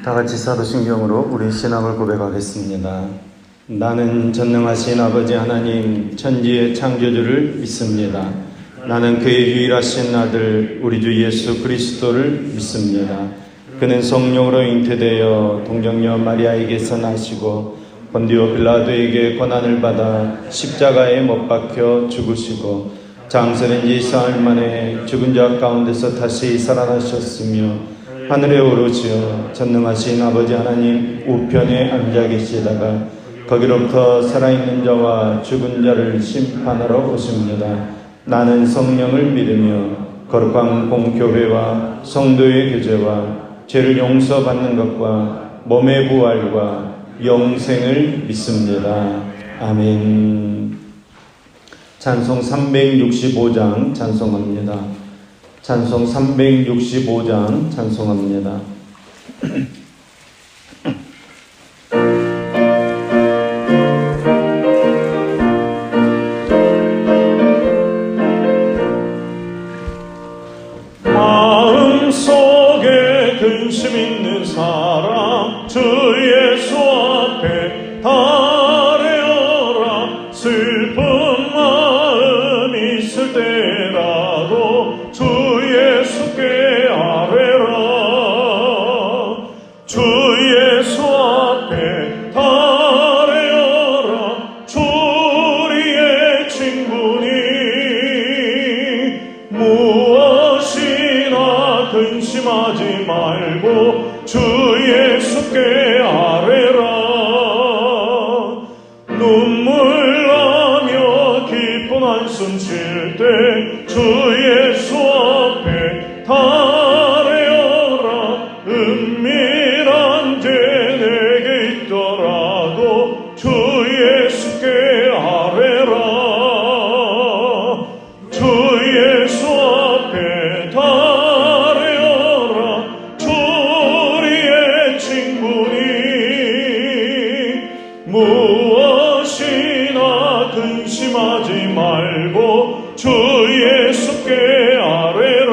다 같이 사도신경으로 우리 신앙을 고백하겠습니다. 나는 전능하신 아버지 하나님 천지의 창조주를 믿습니다. 나는 그의 유일하신 아들 우리 주 예수 그리스도를 믿습니다. 그는 성령으로 잉태되어 동정녀 마리아에게서 나시고 본디오 빌라도에게 고난을 받아 십자가에 못 박혀 죽으시고 장사된 지 사흘 만에 죽은 자 가운데서 다시 살아나셨으며 하늘에 오르시어 전능하신 아버지 하나님 우편에 앉아 계시다가 거기로부터 살아있는 자와 죽은 자를 심판하러 오십니다. 나는 성령을 믿으며 거룩한 공교회와 성도의 교제와 죄를 용서받는 것과 몸의 부활과 영생을 믿습니다. 아멘. 찬송 365장 찬송합니다. 찬송 365장 찬송합니다. 마음속에 근심 있는 사람 주 예수 앞에 아뢰어라. 슬픈 마음 있을 때라도 주 예수께 아뢰라. 주 예수 앞에 아뢰어라. 주 우리의 친구니 무엇이나 근심하지 말고 주 예수께 아뢰라. 눈물 나며 기쁜 한숨 쉴 때 주 예수 앞에 아뢰어라. 은밀한 죄 내게 있더라도 주 예수께 아뢰라. 주 예수 앞에 아뢰어라. 주 우리의 친구니 무엇이나 근심하지 말고 주 예수께 아뢰라.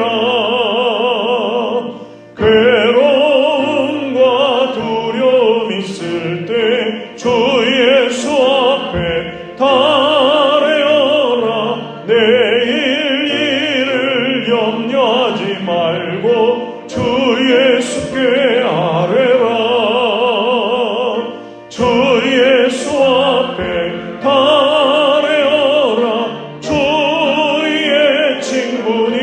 괴로움과 두려움 있을 때 주 예수 앞에 아뢰어라. 내일 일을 염려하지 말고 주 예수께 아뢰라. 주 예수 앞에 아뢰어라. 주 우리의 친구니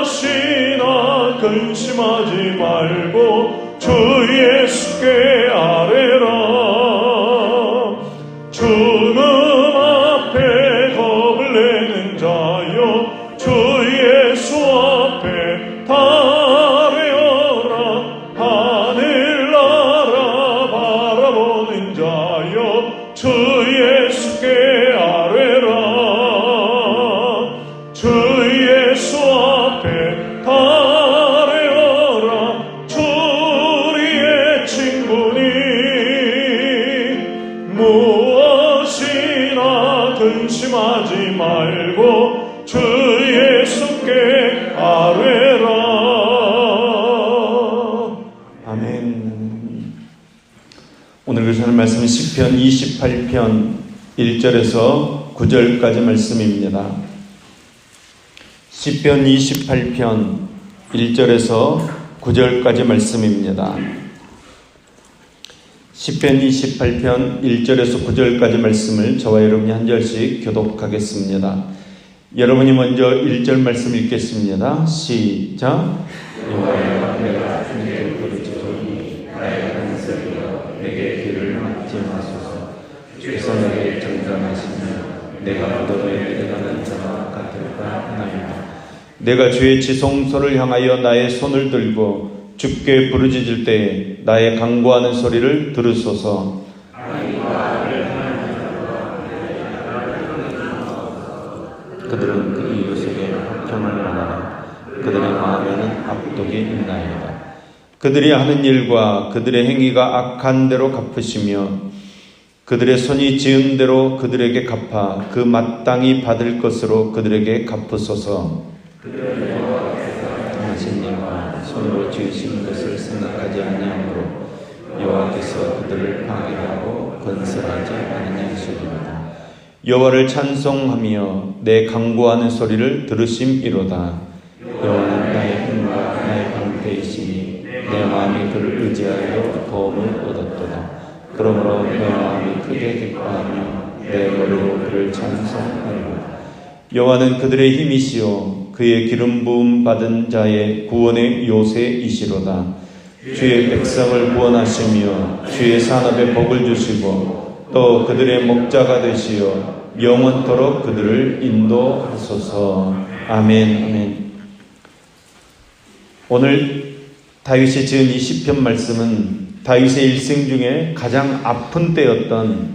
무엇이나 근심하지 말고 주 예수께 아뢰라. 주는 앞에 겁을 내는 자여 주 예수 앞에 아뢰어라. 하늘 나라 바라보는 자여 주 예수께 아뢰라. 주 예수 앞에 아뢰어라. 주 우리의 친구니 무엇이나 근심하지 말고 주 예수께 아뢰라. 아멘. 오늘 교사님 말씀은 시편 28편 1절에서 9절까지 말씀입니다. 시편 28편 1절에서 9절까지 말씀입니다. 시편 28편 1절에서 9절까지 말씀을 저와 여러분이 한 절씩 교독하겠습니다. 여러분이 먼저 1절 말씀 읽겠습니다. 시작. 여호와여 내가 주님께 부르짖으니 나의 하는 소리여 내게 귀를 막지 마소서. 주께서 내게 정정하시며 내가 무덤에 내려가는 자와 같을까 하나이다. 내가 주의 지성소를 향하여 나의 손을 들고 주께 부르짖을 때에 나의 간구하는 소리를 들으소서. 그들은 그 이웃에게 합평을 원하나 그들의 마음에는 압독이 있나이다. 그들이 하는 일과 그들의 행위가 악한 대로 갚으시며 그들의 손이 지은 대로 그들에게 갚아 그 마땅히 받을 것으로 그들에게 갚으소서. 하신 일과 손으로 지으신 것을 생각하지 아니하므로 여호와께서 그들을 파괴하고 건설하지 아니하시리로다. 여호와를 찬송하며 내 간구하는 소리를 들으심이로다. 여호와는 나의 힘과 나의 방패이시니 내 마음이 그를 의지하여 도움을 얻었도다. 그러므로 내 마음이 크게 기뻐하며 내 머리로 그를 찬송하리로다. 여호와는 그들의 힘이시요 그의 기름 부음 받은 자의 구원의 요새이시로다. 주의 백성을 구원하시며 주의 산업에 복을 주시고 또 그들의 목자가 되시어 영원토록 그들을 인도하소서. 아멘. 아멘. 오늘 다윗이 지은 이 시편 말씀은 다윗의 일생 중에 가장 아픈 때였던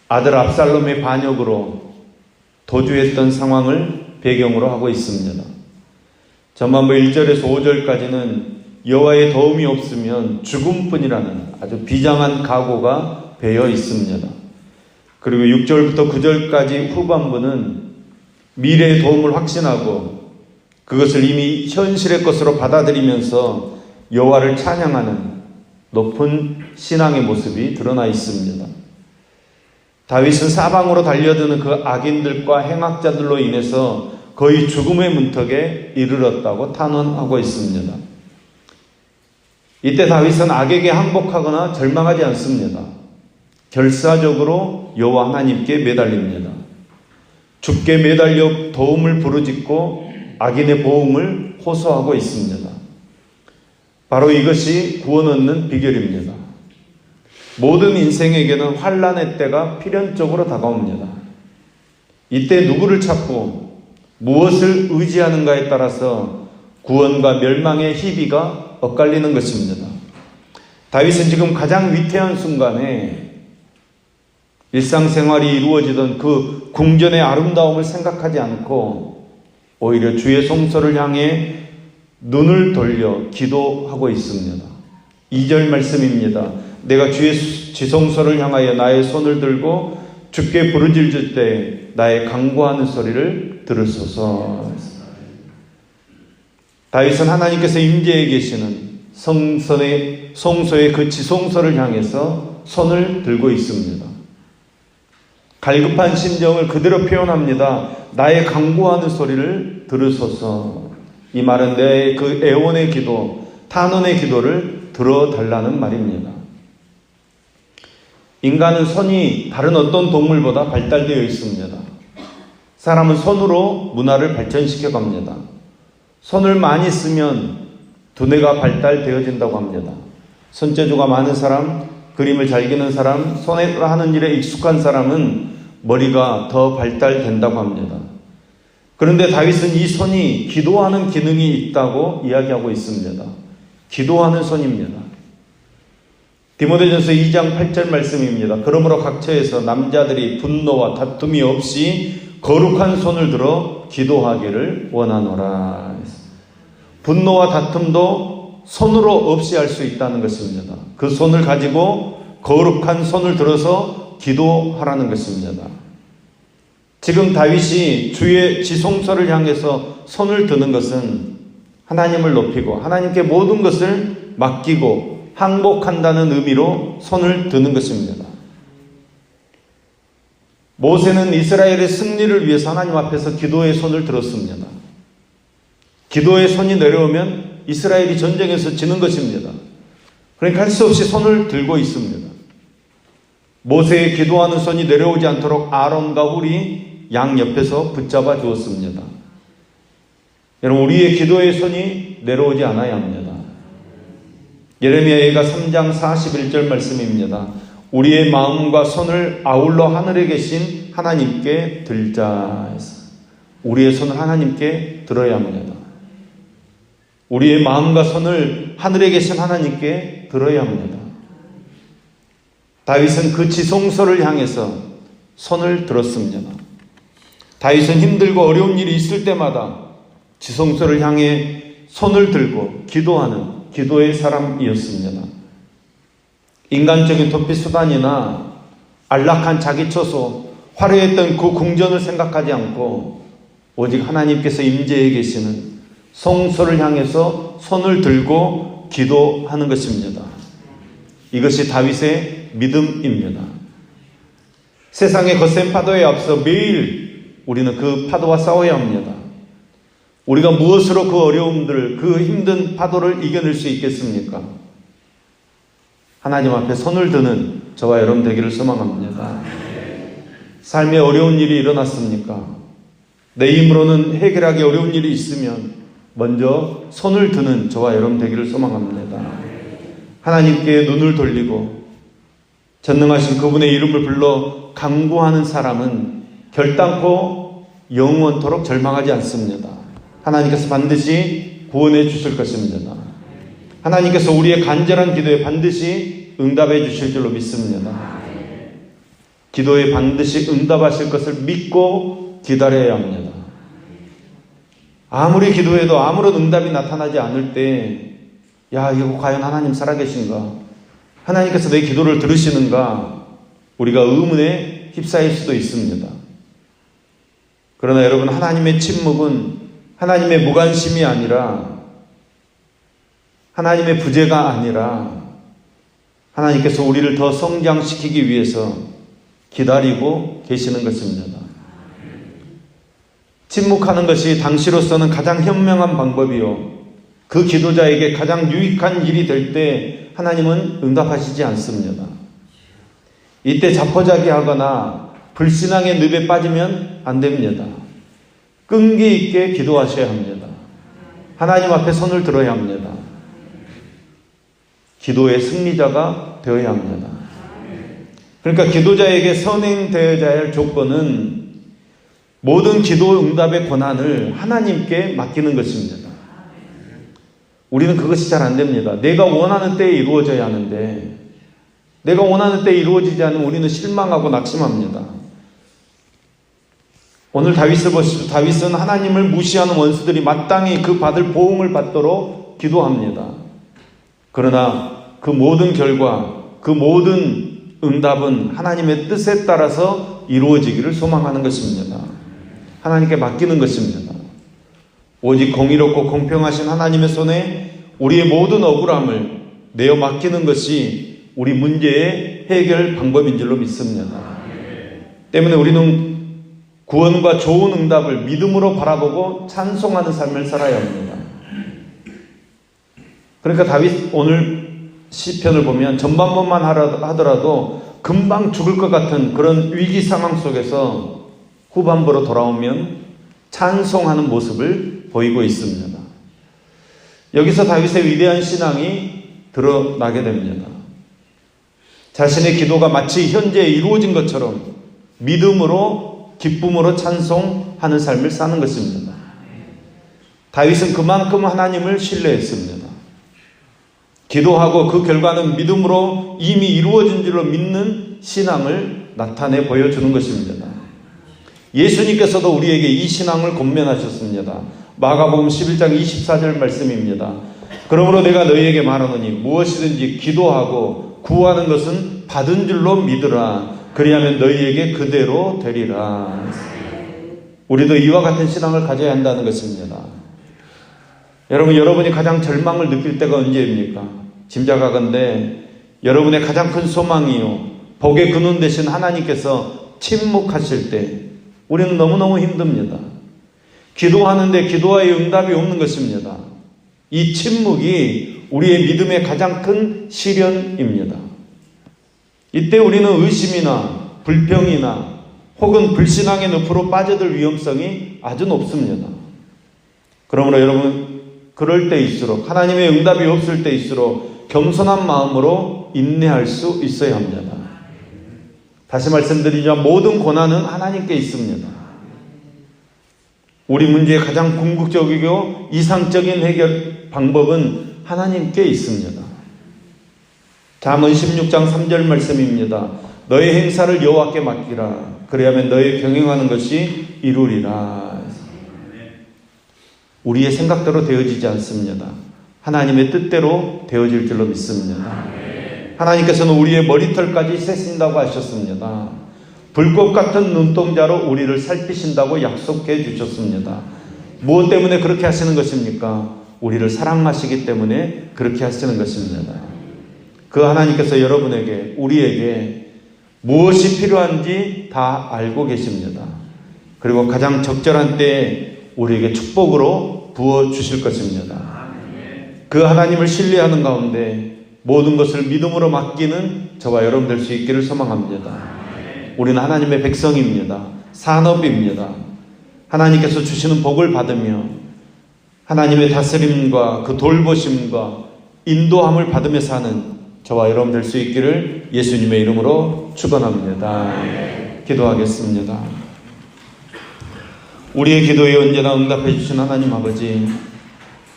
아들 압살롬의 반역으로 도주했던 상황을 배경으로 하고 있습니다. 전반부 1절에서 5절까지는 여호와의 도움이 없으면 죽음뿐이라는 아주 비장한 각오가 배어 있습니다. 그리고 6절부터 9절까지 후반부는 미래의 도움을 확신하고 그것을 이미 현실의 것으로 받아들이면서 여호와를 찬양하는 높은 신앙의 모습이 드러나 있습니다. 다윗은 사방으로 달려드는 그 악인들과 행악자들로 인해서 거의 죽음의 문턱에 이르렀다고 탄원하고 있습니다. 이때 다윗은 악에게 항복하거나 절망하지 않습니다. 결사적으로 여호와 하나님께 매달립니다. 주께 매달려 도움을 부르짖고 악인의 보응을 호소하고 있습니다. 바로 이것이 구원 얻는 비결입니다. 모든 인생에게는 환난의 때가 필연적으로 다가옵니다. 이때 누구를 찾고 무엇을 의지하는가에 따라서 구원과 멸망의 희비가 엇갈리는 것입니다. 다윗은 지금 가장 위태한 순간에 일상생활이 이루어지던 그 궁전의 아름다움을 생각하지 않고 오히려 주의 성소를 향해 눈을 돌려 기도하고 있습니다. 2절 말씀입니다. 내가 주의 지성소를 향하여 나의 손을 들고 주께 부르짖을 때 나의 간구하는 소리를 들으소서. 다윗은 하나님께서 임재해 계시는 성소의 그 지성소를 향해서 손을 들고 있습니다. 갈급한 심정을 그대로 표현합니다. 나의 간구하는 소리를 들으소서. 이 말은 내 그 애원의 기도, 탄원의 기도를 들어달라는 말입니다. 인간은 손이 다른 어떤 동물보다 발달되어 있습니다. 사람은 손으로 문화를 발전시켜 갑니다. 손을 많이 쓰면 두뇌가 발달되어진다고 합니다. 손재주가 많은 사람, 그림을 잘 그리는 사람, 손으로 하는 일에 익숙한 사람은 머리가 더 발달된다고 합니다. 그런데 다윗은 이 손이 기도하는 기능이 있다고 이야기하고 있습니다. 기도하는 손입니다. 디모데전서 2장 8절 말씀입니다. 그러므로 각처에서 남자들이 분노와 다툼이 없이 거룩한 손을 들어 기도하기를 원하노라. 분노와 다툼도 손으로 없이 할 수 있다는 것입니다. 그 손을 가지고 거룩한 손을 들어서 기도하라는 것입니다. 지금 다윗이 주의 지성소를 향해서 손을 드는 것은 하나님을 높이고 하나님께 모든 것을 맡기고 항복한다는 의미로 손을 드는 것입니다. 모세는 이스라엘의 승리를 위해서 하나님 앞에서 기도의 손을 들었습니다. 기도의 손이 내려오면 이스라엘이 전쟁에서 지는 것입니다. 그러니까 할 수 없이 손을 들고 있습니다. 모세의 기도하는 손이 내려오지 않도록 아론과 훌이 양 옆에서 붙잡아 주었습니다. 여러분, 우리의 기도의 손이 내려오지 않아야 합니다. 예레미야가 3장 41절 말씀입니다. 우리의 마음과 손을 아울러 하늘에 계신 하나님께 들자. 우리의 손을 하나님께 들어야 합니다. 우리의 마음과 손을 하늘에 계신 하나님께 들어야 합니다. 다윗은 그 지성소를 향해서 손을 들었습니다. 다윗은 힘들고 어려운 일이 있을 때마다 지성소를 향해 손을 들고 기도하는 기도의 사람이었습니다. 인간적인 도피 수단이나 안락한 자기 처소, 화려했던 그 궁전을 생각하지 않고 오직 하나님께서 임재해 계시는 성소를 향해서 손을 들고 기도하는 것입니다. 이것이 다윗의 믿음입니다. 세상의 거센 파도에 앞서 매일 우리는 그 파도와 싸워야 합니다. 우리가 무엇으로 그 어려움들, 그 힘든 파도를 이겨낼 수 있겠습니까? 하나님 앞에 손을 드는 저와 여러분 되기를 소망합니다. 삶에 어려운 일이 일어났습니까? 내 힘으로는 해결하기 어려운 일이 있으면 먼저 손을 드는 저와 여러분 되기를 소망합니다. 하나님께 눈을 돌리고 전능하신 그분의 이름을 불러 간구하는 사람은 결단코 영원토록 절망하지 않습니다. 하나님께서 반드시 구원해 주실 것입니다. 하나님께서 우리의 간절한 기도에 반드시 응답해 주실 줄로 믿습니다. 기도에 반드시 응답하실 것을 믿고 기다려야 합니다. 아무리 기도해도 아무런 응답이 나타나지 않을 때, 야, 이거 과연 하나님 살아계신가? 하나님께서 내 기도를 들으시는가? 우리가 의문에 휩싸일 수도 있습니다. 그러나 여러분, 하나님의 침묵은 하나님의 무관심이 아니라, 하나님의 부재가 아니라, 하나님께서 우리를 더 성장시키기 위해서 기다리고 계시는 것입니다. 침묵하는 것이 당시로서는 가장 현명한 방법이요, 그 기도자에게 가장 유익한 일이 될 때 하나님은 응답하시지 않습니다. 이때 자포자기하거나 불신앙의 늪에 빠지면 안 됩니다. 끈기 있게 기도하셔야 합니다. 하나님 앞에 손을 들어야 합니다. 기도의 승리자가 되어야 합니다. 그러니까 기도자에게 선행되어야 할 조건은 모든 기도 응답의 권한을 하나님께 맡기는 것입니다. 우리는 그것이 잘 안 됩니다. 내가 원하는 때에 이루어져야 하는데 내가 원하는 때에 이루어지지 않으면 우리는 실망하고 낙심합니다. 오늘 다윗을 보시죠. 다윗은 하나님을 무시하는 원수들이 마땅히 그 받을 보응을 받도록 기도합니다. 그러나 그 모든 결과, 그 모든 응답은 하나님의 뜻에 따라서 이루어지기를 소망하는 것입니다. 하나님께 맡기는 것입니다. 오직 공의롭고 공평하신 하나님의 손에 우리의 모든 억울함을 내어 맡기는 것이 우리 문제의 해결 방법인 줄로 믿습니다. 때문에 우리는 구원과 좋은 응답을 믿음으로 바라보고 찬송하는 삶을 살아야 합니다. 그러니까 다윗 오늘 시편을 보면 전반부만 하더라도 금방 죽을 것 같은 그런 위기 상황 속에서 후반부로 돌아오면 찬송하는 모습을 보이고 있습니다. 여기서 다윗의 위대한 신앙이 드러나게 됩니다. 자신의 기도가 마치 현재 이루어진 것처럼 믿음으로 기쁨으로 찬송하는 삶을 사는 것입니다. 다윗은 그만큼 하나님을 신뢰했습니다. 기도하고 그 결과는 믿음으로 이미 이루어진 줄로 믿는 신앙을 나타내 보여주는 것입니다. 예수님께서도 우리에게 이 신앙을 권면하셨습니다. 마가복음 11장 24절 말씀입니다. 그러므로 내가 너희에게 말하노니 무엇이든지 기도하고 구하는 것은 받은 줄로 믿으라. 그리하면 너희에게 그대로 되리라. 우리도 이와 같은 신앙을 가져야 한다는 것입니다. 여러분, 여러분이 가장 절망을 느낄 때가 언제입니까? 짐작하건대 여러분의 가장 큰 소망이요, 복의 근원 되신 하나님께서 침묵하실 때 우리는 너무너무 힘듭니다. 기도하는데 기도와의 응답이 없는 것입니다. 이 침묵이 우리의 믿음의 가장 큰 시련입니다. 이때 우리는 의심이나 불평이나 혹은 불신앙의 늪으로 빠져들 위험성이 아주 높습니다. 그러므로 여러분, 그럴 때일수록, 하나님의 응답이 없을 때일수록 겸손한 마음으로 인내할 수 있어야 합니다. 다시 말씀드리자면 모든 고난은 하나님께 있습니다. 우리 문제의 가장 궁극적이고 이상적인 해결 방법은 하나님께 있습니다. 잠언 16장 3절 말씀입니다. 너의 행사를 여호와께 맡기라. 그래야면 너의 경영하는 것이 이루리라. 우리의 생각대로 되어지지 않습니다. 하나님의 뜻대로 되어질 줄로 믿습니다. 하나님께서는 우리의 머리털까지 세신다고 하셨습니다. 불꽃 같은 눈동자로 우리를 살피신다고 약속해 주셨습니다. 무엇 때문에 그렇게 하시는 것입니까? 우리를 사랑하시기 때문에 그렇게 하시는 것입니다. 그 하나님께서 여러분에게, 우리에게 무엇이 필요한지 다 알고 계십니다. 그리고 가장 적절한 때에 우리에게 축복으로 부어주실 것입니다. 그 하나님을 신뢰하는 가운데 모든 것을 믿음으로 맡기는 저와 여러분 될 수 있기를 소망합니다. 우리는 하나님의 백성입니다. 산업입니다. 하나님께서 주시는 복을 받으며 하나님의 다스림과 그 돌보심과 인도함을 받으며 사는 저와 여러분 될 수 있기를 예수님의 이름으로 축원합니다. 기도하겠습니다. 우리의 기도에 언제나 응답해 주신 하나님 아버지,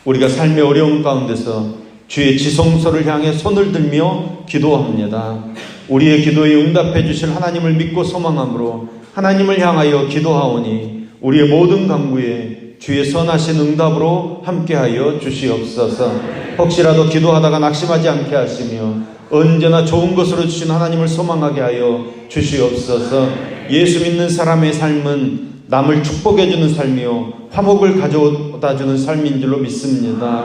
우리가 삶의 어려움 가운데서 주의 지성소를 향해 손을 들며 기도합니다. 우리의 기도에 응답해 주실 하나님을 믿고 소망함으로 하나님을 향하여 기도하오니 우리의 모든 간구에 주의 선하신 응답으로 함께하여 주시옵소서. 혹시라도 기도하다가 낙심하지 않게 하시며 언제나 좋은 것으로 주신 하나님을 소망하게 하여 주시옵소서. 예수 믿는 사람의 삶은 남을 축복해주는 삶이요 화목을 가져다주는 삶인 줄로 믿습니다.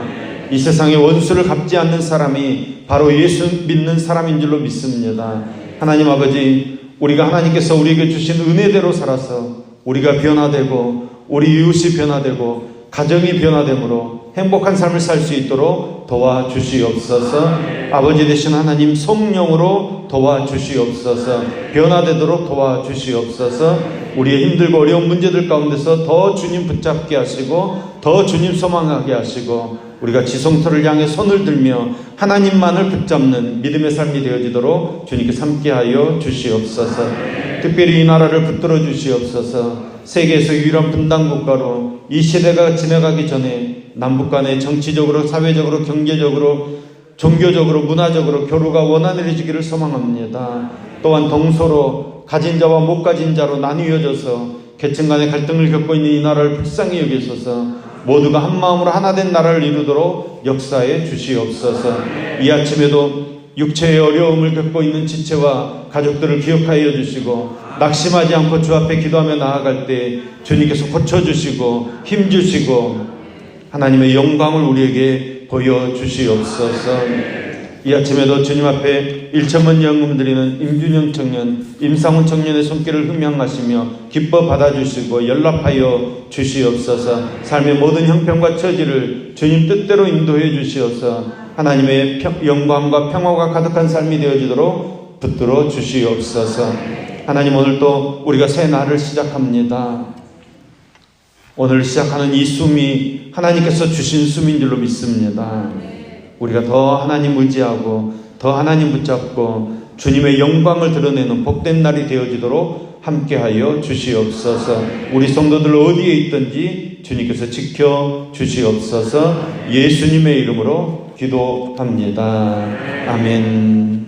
이 세상에 원수를 갚지 않는 사람이 바로 예수 믿는 사람인 줄로 믿습니다. 하나님 아버지, 우리가 하나님께서 우리에게 주신 은혜대로 살아서 우리가 변화되고 우리 이웃이 변화되고 가정이 변화되므로 행복한 삶을 살 수 있도록 도와주시옵소서. 아버지 되신 하나님 성령으로 도와주시옵소서. 변화되도록 도와주시옵소서. 우리의 힘들고 어려운 문제들 가운데서 더 주님 붙잡게 하시고 더 주님 소망하게 하시고 우리가 지성소를 향해 손을 들며 하나님만을 붙잡는 믿음의 삶이 되어지도록 주님께 함께하여 주시옵소서. 특별히 이 나라를 붙들어 주시옵소서. 세계에서 유일한 분단국가로 이 시대가 지나가기 전에 남북 간의 정치적으로, 사회적으로, 경제적으로, 종교적으로, 문화적으로 교류가 원활해지기를 소망합니다. 또한 동서로 가진 자와 못 가진 자로 나뉘어져서 계층 간의 갈등을 겪고 있는 이 나라를 불쌍히 여기소서. 모두가 한 마음으로 하나 된 나라를 이루도록 역사해 주시옵소서. 이 아침에도 육체의 어려움을 겪고 있는 지체와 가족들을 기억하여 주시고 낙심하지 않고 주 앞에 기도하며 나아갈 때 주님께서 고쳐주시고 힘주시고 하나님의 영광을 우리에게 보여주시옵소서. 이 아침에도 주님 앞에 1천만 연금 드리는 임준영 청년, 임상훈 청년의 손길을 흠양하시며 기뻐 받아주시고 연락하여 주시옵소서. 삶의 모든 형편과 처지를 주님 뜻대로 인도해 주시옵소서. 하나님의 영광과 평화가 가득한 삶이 되어지도록 붙들어 주시옵소서. 하나님, 오늘 또 우리가 새 날을 시작합니다. 오늘 시작하는 이 숨이 하나님께서 주신 숨인 줄로 믿습니다. 우리가 더 하나님 의지하고 더 하나님 붙잡고 주님의 영광을 드러내는 복된 날이 되어지도록 함께하여 주시옵소서. 우리 성도들 어디에 있든지 주님께서 지켜 주시옵소서. 예수님의 이름으로 기도합니다. 아멘.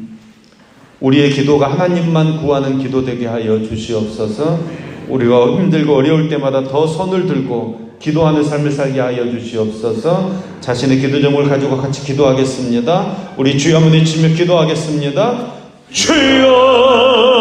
우리의 기도가 하나님만 구하는 기도 되게 하여 주시옵소서. 우리가 힘들고 어려울 때마다 더 손을 들고 기도하는 삶을 살게 하여 주시옵소서. 자신의 기도 제목을 가지고 같이 기도하겠습니다. 우리 주여 한번 외치며 기도하겠습니다. 주여